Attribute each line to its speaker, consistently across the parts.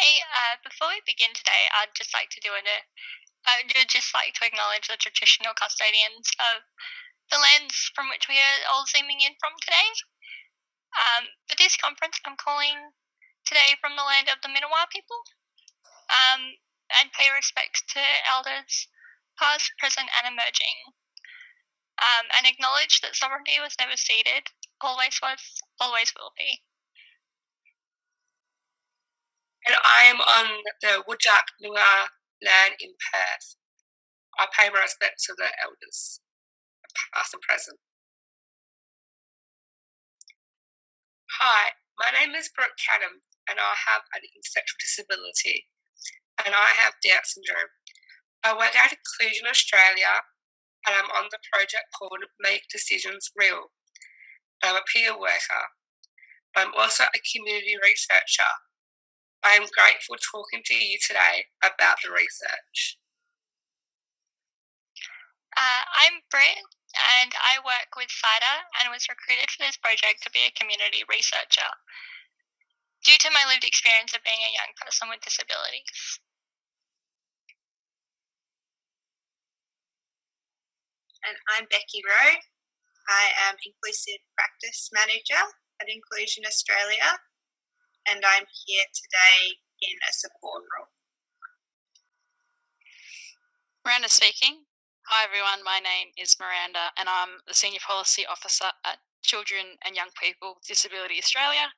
Speaker 1: Hey, before we begin today, I'd just like to acknowledge the traditional custodians of the lands from which we are all zooming in from today. For this conference, I'm calling today from the land of the Miniwa people, and pay respects to elders, past, present, and emerging, and acknowledge that sovereignty was never ceded, always was, always will be.
Speaker 2: And I am on the Wujak Noongar land in Perth. I pay my respects to the elders, past and present. Hi, my name is Brooke Canham, and I have an intellectual disability, and I have Down syndrome. I work at Inclusion Australia, and I'm on the project called Make Decisions Real. I'm a peer worker. I'm also a community researcher. I am grateful talking to you today about the research.
Speaker 1: I'm Britt, and I work with CIDA and was recruited for this project to be a community researcher due to my lived experience of being a young person with disabilities.
Speaker 3: And I'm Becky Rowe. I am Inclusive Practice Manager at Inclusion Australia, and I'm here today in a support role.
Speaker 4: Miranda speaking. Hi everyone, my name is Miranda and I'm the Senior Policy Officer at Children and Young People with Disability Australia,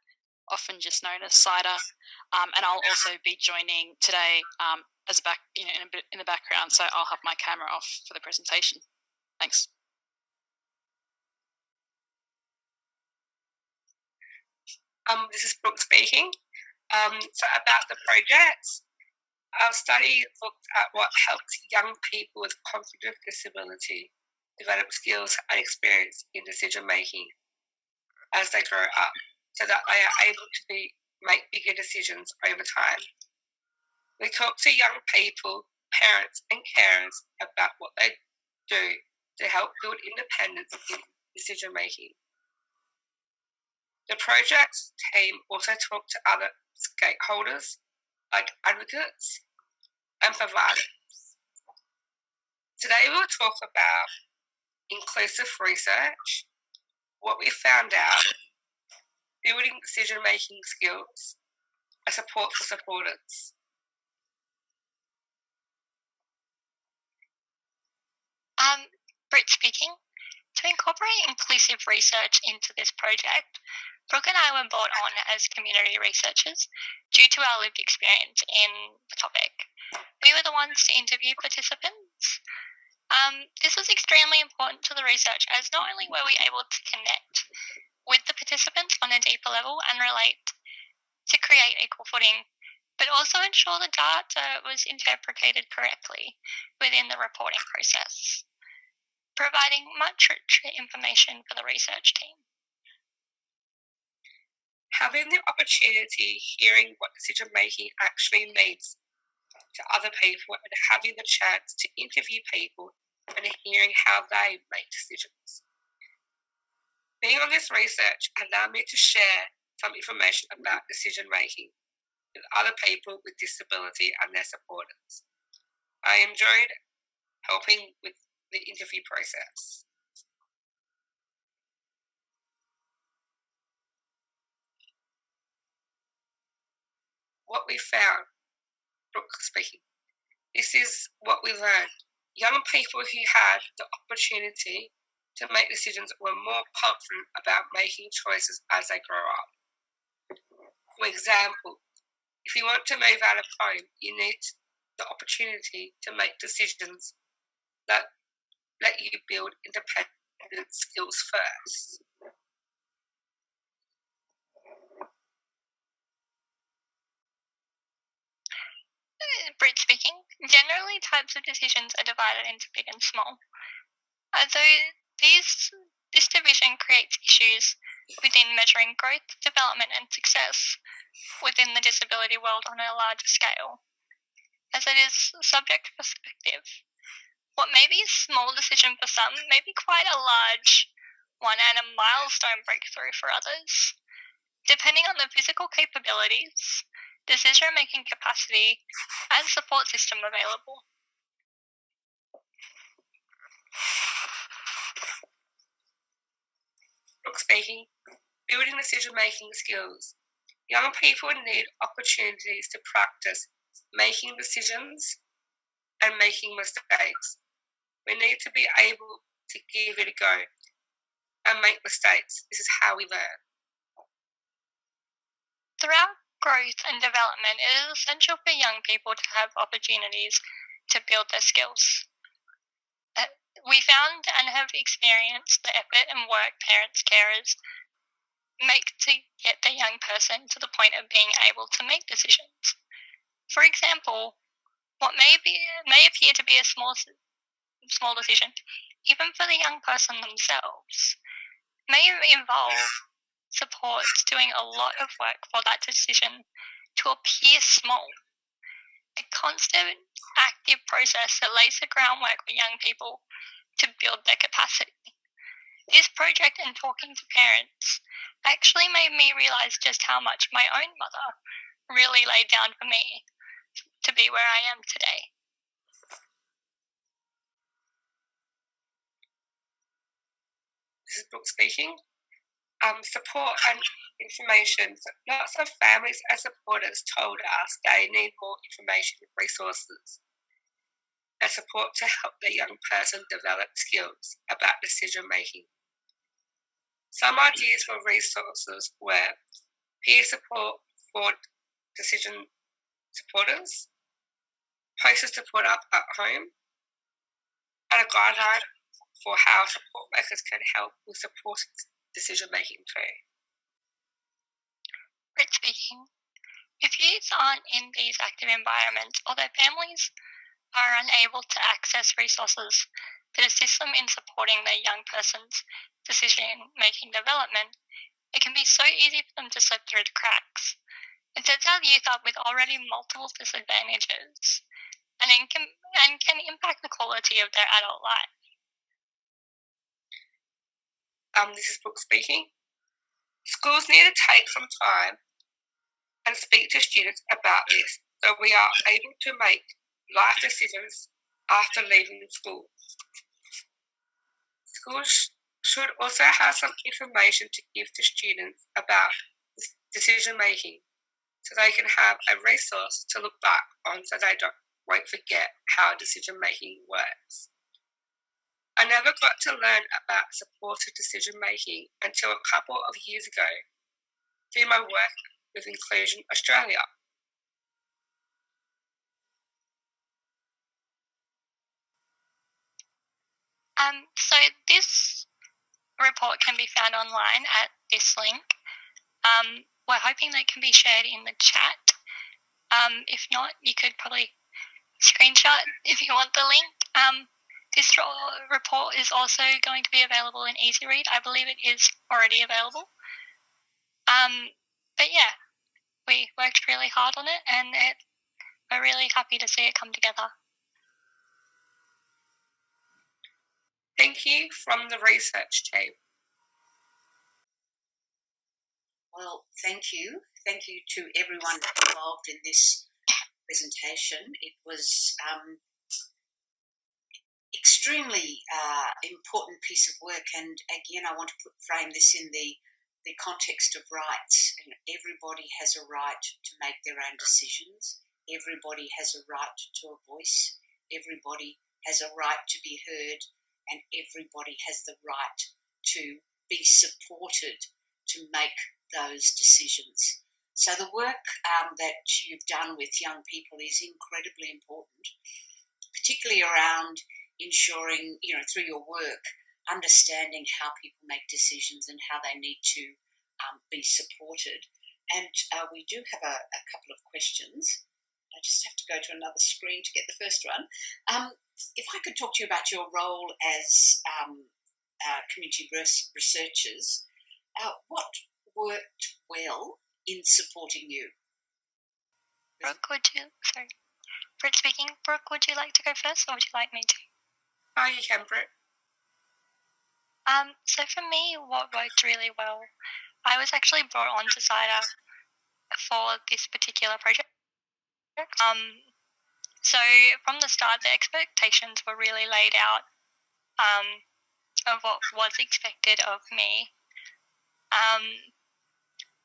Speaker 4: often just known as CIDA, and I'll also be joining today as in the background, so I'll have my camera off for the presentation. Thanks.
Speaker 2: This is Brooke speaking. So about the project, our study looked at what helps young people with cognitive disability develop skills and experience in decision making as they grow up, so that they are able to make bigger decisions over time. We talked to young people, parents and carers about what they do to help build independence in decision making. The project team also talked to other stakeholders like advocates and providers. Today we'll talk about inclusive research, what we found out, building decision-making skills, and support for supporters.
Speaker 1: Britt speaking. To incorporate inclusive research into this project, Brooke and I were brought on as community researchers due to our lived experience in the topic. We were the ones to interview participants. This was extremely important to the research, as not only were we able to connect with the participants on a deeper level and relate to create equal footing, but also ensure the data was interpreted correctly within the reporting process, providing much richer information for the research team.
Speaker 2: Having the opportunity, hearing what decision making actually means to other people, and having the chance to interview people and hearing how they make decisions. Being on this research allowed me to share some information about decision making with other people with disability and their supporters. I enjoyed helping with the interview process. What we found, Brooke speaking, this is what we learned. Young people who had the opportunity to make decisions were more confident about making choices as they grow up. For example, if you want to move out of home, you need the opportunity to make decisions that let you build independent skills first.
Speaker 1: Britt speaking. Generally, types of decisions are divided into big and small. Although this division creates issues within measuring growth, development, and success within the disability world on a larger scale, as it is subject to perspective. What may be a small decision for some may be quite a large one and a milestone breakthrough for others. Depending on the physical capabilities, decision-making capacity, and support system available.
Speaker 2: Brooke speaking. Building decision-making skills. Young people need opportunities to practice making decisions and making mistakes. We need to be able to give it a go and make mistakes. This is how we learn.
Speaker 1: Throughout growth and development, it is essential for young people to have opportunities to build their skills. We found and have experienced the effort and work parents, carers make to get the young person to the point of being able to make decisions. For example, what may appear to be a small decision, even for the young person themselves, may involve supports doing a lot of work for that decision to appear small. A constant, active process that lays the groundwork for young people to build their capacity. This project and talking to parents actually made me realise just how much my own mother really laid down for me to be where I am today.
Speaker 2: This is Brooke speaking. Support and information. Lots of families and supporters told us they need more information and resources and support to help the young person develop skills about decision making. Some ideas for resources were peer support for decision supporters, posters to put up at home, and a guideline for how support workers can help with support decision making too.
Speaker 1: Brit speaking. If youths aren't in these active environments or their families are unable to access resources that assist them in supporting their young person's decision-making development, it can be so easy for them to slip through the cracks. It sets our youth up with already multiple disadvantages and can impact the quality of their adult life.
Speaker 2: This is Brooke speaking. Schools need to take some time and speak to students about this so we are able to make life decisions after leaving school. Schools should also have some information to give to students about decision making so they can have a resource to look back on so they won't forget how decision making works. I never got to learn about supported decision making until a couple of years ago through my work with Inclusion Australia.
Speaker 1: So this report can be found online at this link. We're hoping that it can be shared in the chat. If not, you could probably screenshot if you want the link. This report is also going to be available in Easy Read. I believe it is already available. But yeah, we worked really hard on it and we're really happy to see it come together.
Speaker 2: Thank you from the research team.
Speaker 5: Well, thank you. Thank you to everyone involved in this presentation. It was extremely important piece of work, and again I want to frame this in the context of rights. And everybody has a right to make their own decisions. Everybody has a right to a voice. Everybody has a right to be heard, and everybody has the right to be supported to make those decisions. So the work that you've done with young people is incredibly important, particularly around ensuring, through your work, understanding how people make decisions and how they need to be supported. And we do have a couple of questions. I just have to go to another screen to get the first one. If I could talk to you about your role as community researchers, what worked well in supporting you?
Speaker 1: Brooke, Brit speaking. Brooke, would you like to go first or would you like me to?
Speaker 2: Oh, you can, Brit.
Speaker 1: So for me, what worked really well, I was actually brought on to CIDA for this particular project. So from the start, the expectations were really laid out of what was expected of me.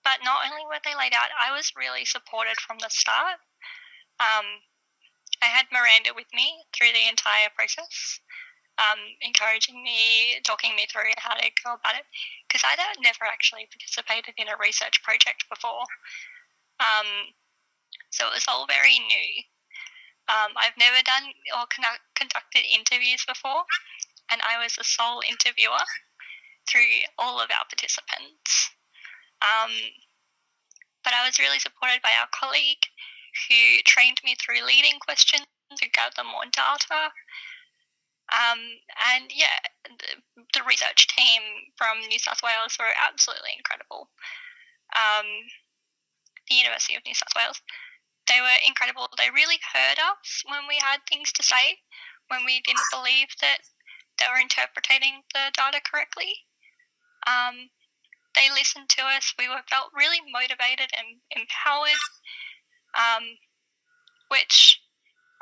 Speaker 1: But not only were they laid out, I was really supported from the start. I had Miranda with me through the entire process, encouraging me, talking me through how to go about it, because I'd never actually participated in a research project before. So it was all very new. I've never done or conducted interviews before, and I was the sole interviewer through all of our participants. But I was really supported by our colleague who trained me through leading questions to gather more data. And yeah, the research team from New South Wales were absolutely incredible. The University of New South Wales, they were incredible. They really heard us when we had things to say, when we didn't believe that they were interpreting the data correctly. They listened to us. We felt really motivated and empowered, which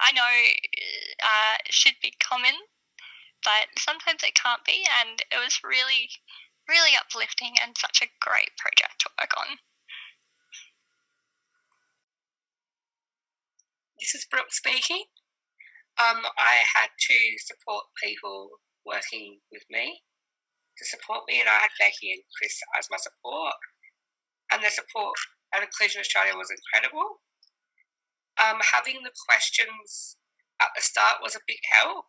Speaker 1: I know should be common, but sometimes it can't be, and it was really, really uplifting and such a great project to work on.
Speaker 2: This is Brooke speaking. I had two support people working with me to support me, and I had Becky and Chris as my support, and the support at Inclusion Australia was incredible. Having the questions at the start was a big help,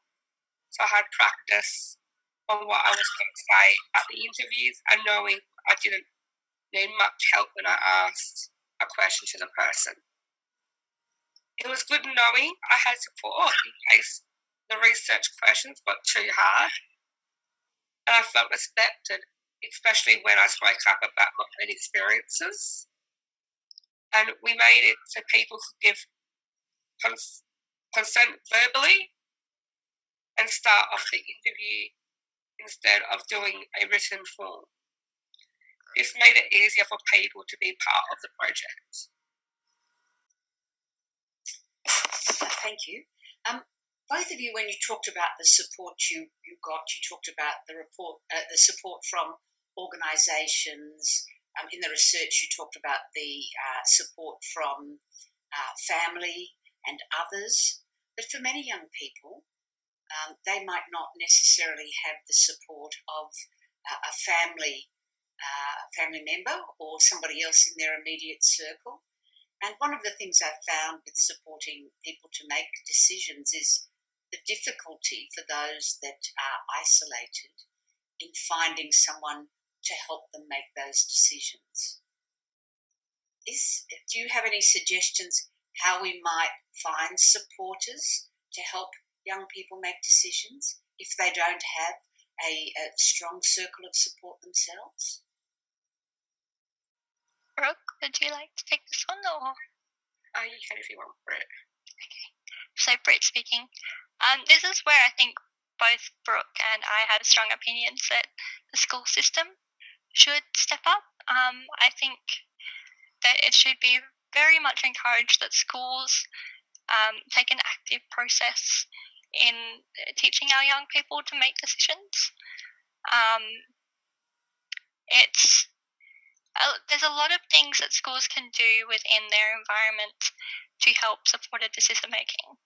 Speaker 2: so I had practice on what I was going to say at the interviews and knowing I didn't need much help when I asked a question to the person. It was good knowing I had support in case the research questions got too hard, and I felt respected, especially when I spoke up about my own experiences. And we made it so people could give consent verbally and start off the interview instead of doing a written form. This made it easier for people to be part of the project.
Speaker 5: Thank you. Both of you, when you talked about the support you got, you talked about the support from organisations. In the research, you talked about the support from family and others. But for many young people, they might not necessarily have the support of a family member or somebody else in their immediate circle. And one of the things I've found with supporting people to make decisions is the difficulty for those that are isolated in finding someone to help them make those decisions. Do you have any suggestions how we might find supporters to help young people make decisions if they don't have a strong circle of support themselves?
Speaker 1: Brooke, would you like to take this one, or?
Speaker 2: You can if you want, Britt.
Speaker 1: Okay. So, Britt speaking. This is where I think both Brooke and I have strong opinions that the school system should step up. I think that it should be very much encouraged that schools take an active process in teaching our young people to make decisions. There's a lot of things that schools can do within their environment to help supported decision making.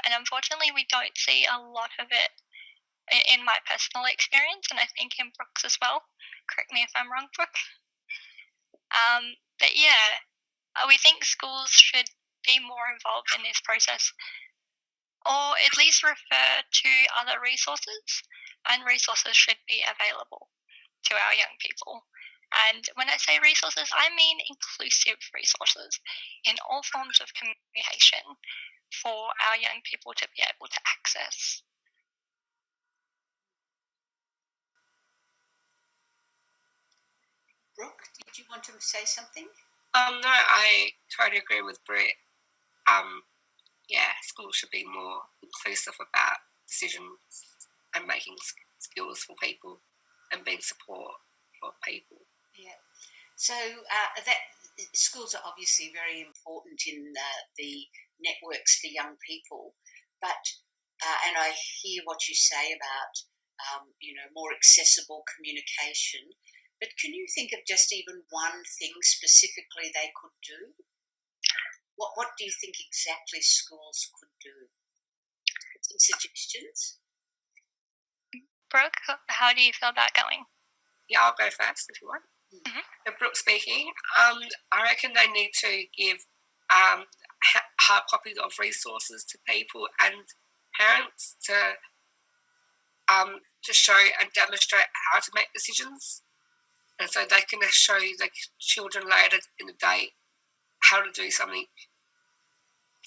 Speaker 1: And unfortunately, we don't see a lot of it in my personal experience, and I think in Brooke's as well. Correct me if I'm wrong, Brooke. But yeah, we think schools should be more involved in this process, or at least refer to other resources, and resources should be available to our young people. And when I say resources, I mean inclusive resources in all forms of communication for our young people to be able to access.
Speaker 5: Brooke, did you want to say something?
Speaker 2: No, I totally agree with Britt. Schools should be more inclusive about decisions and making skills for people and being support for people.
Speaker 5: Yeah. So that schools are obviously very important in the networks for young people, but and I hear what you say about more accessible communication. But can you think of just even one thing specifically they could do? What do you think exactly schools could do? Some suggestions?
Speaker 1: Brooke, how do you feel about going?
Speaker 2: Yeah, I'll go first if you want.
Speaker 1: Mm-hmm.
Speaker 2: Brooke speaking. I reckon they need to give hard copies of resources to people and parents to show and demonstrate how to make decisions, and so they can show the children later in the day how to do something.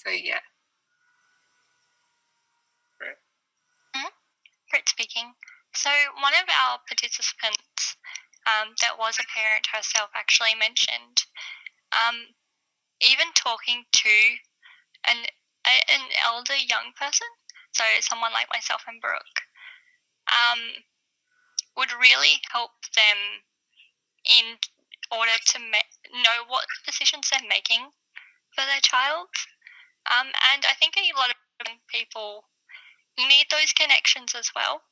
Speaker 2: So yeah.
Speaker 1: Brit speaking. So one of our participants that was a parent herself actually mentioned even talking to an elder young person, so someone like myself and Brooke, would really help them in order to know what decisions they're making for their child. And I think a lot of people need those connections as well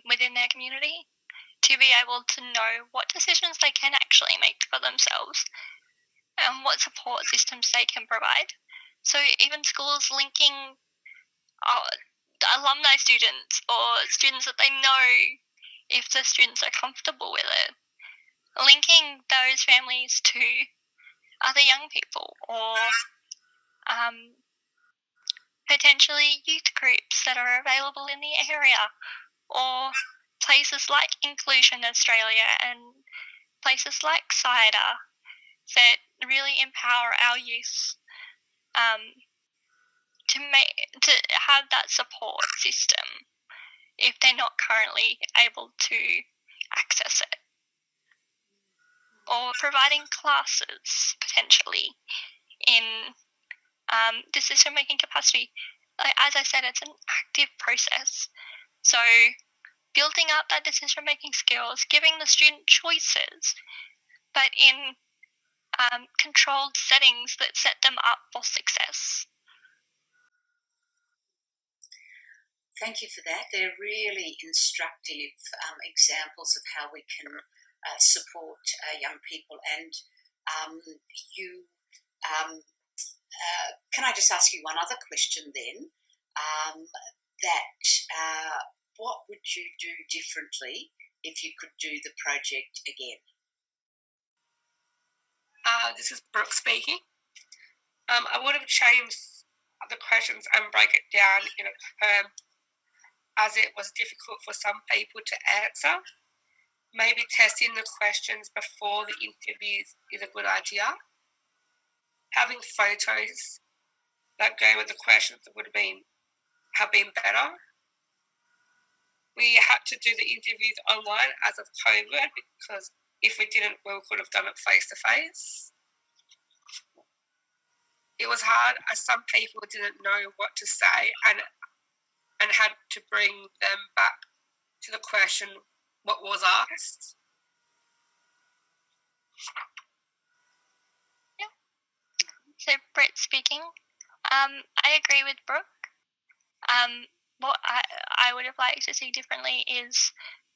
Speaker 1: within their community to be able to know what decisions they can actually make for themselves and what support systems they can provide. So even schools linking alumni students or students that they know, if the students are comfortable with it, linking those families to other young people or potentially youth groups that are available in the area, or places like Inclusion Australia and places like CIDA that really empower our youth to have that support system if they're not currently able to access it, or providing classes potentially in decision-making capacity. Like, as I said, it's an active process. So building up that decision-making skills, giving the student choices, but in controlled settings that set them up for success.
Speaker 5: Thank you for that. They're really instructive examples of how we can support young people. And can I just ask you one other question then? What would you do differently if you could do the project again?
Speaker 2: This is Brooke speaking. I would have changed the questions and break it down in a term, as it was difficult for some people to answer. Maybe testing the questions before the interviews is a good idea. Having photos that go with the questions would have been better. We had to do the interviews online as of COVID, because if we didn't, we could have done it face to face. It was hard, as some people didn't know what to say and had to bring them back to the question what was asked.
Speaker 1: Yeah. So Britt speaking. I agree with Brooke. What I would have liked to see differently is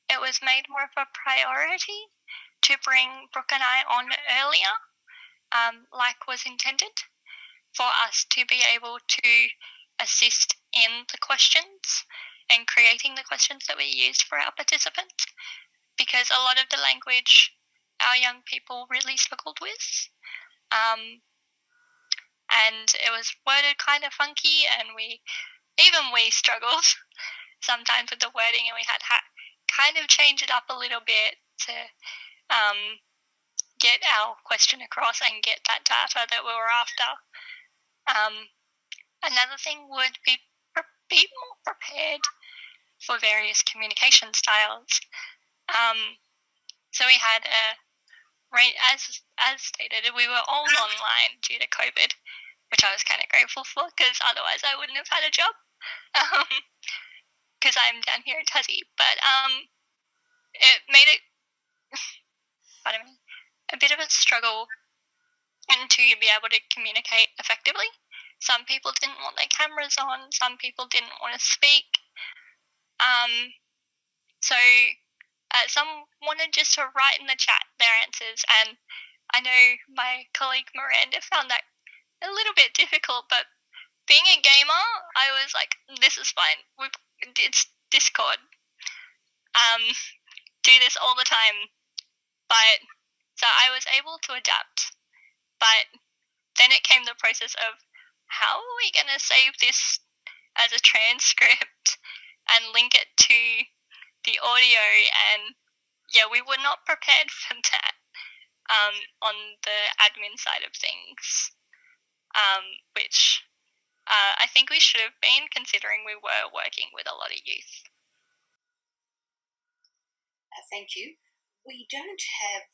Speaker 1: it was made more of a priority to bring Brooke and I on earlier, like was intended, for us to be able to assist in the questions and creating the questions that we used for our participants, because a lot of the language our young people really struggled with. And it was worded kind of funky, and we struggled sometimes with the wording, and we had to kind of change it up a little bit to get our question across and get that data that we were after. Another thing would be more prepared for various communication styles. So we had as stated, we were all online due to COVID, which I was kind of grateful for, because otherwise I wouldn't have had a job. Because I'm down here in Tassie, but it made it a bit of a struggle and to be able to communicate effectively. Some people didn't want their cameras on, some people didn't want to speak. So some wanted just to write in the chat their answers, and I know my colleague Miranda found that a little bit difficult, but being a gamer, I was like, this is fine. It's Discord. Do this all the time. But so I was able to adapt. But then it came the process of how are we going to save this as a transcript and link it to the audio? And yeah, we were not prepared for that on the admin side of things, which I think we should have been, considering we were working with a lot of youth.
Speaker 5: Thank you. We don't have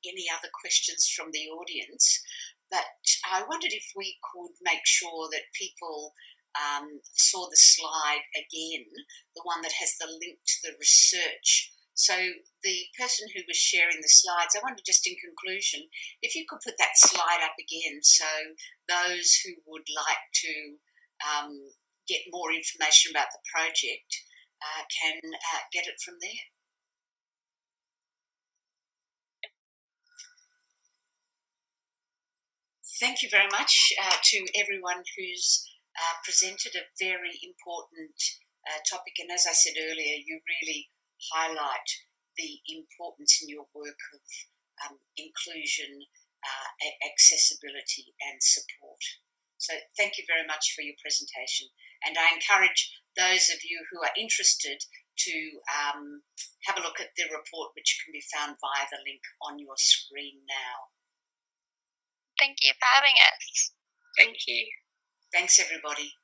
Speaker 5: any other questions from the audience, but I wondered if we could make sure that people saw the slide again, the one that has the link to the research. So the person who was sharing the slides, I wonder, just in conclusion, if you could put that slide up again so those who would like to get more information about the project can get it from there. Thank you very much to everyone who's presented a very important topic. And as I said earlier, you really highlight the importance in your work of inclusion, accessibility and support. So thank you very much for your presentation. And I encourage those of you who are interested to have a look at the report, which can be found via the link on your screen now.
Speaker 1: Thank you for having us.
Speaker 2: Thank you.
Speaker 5: Thanks, everybody.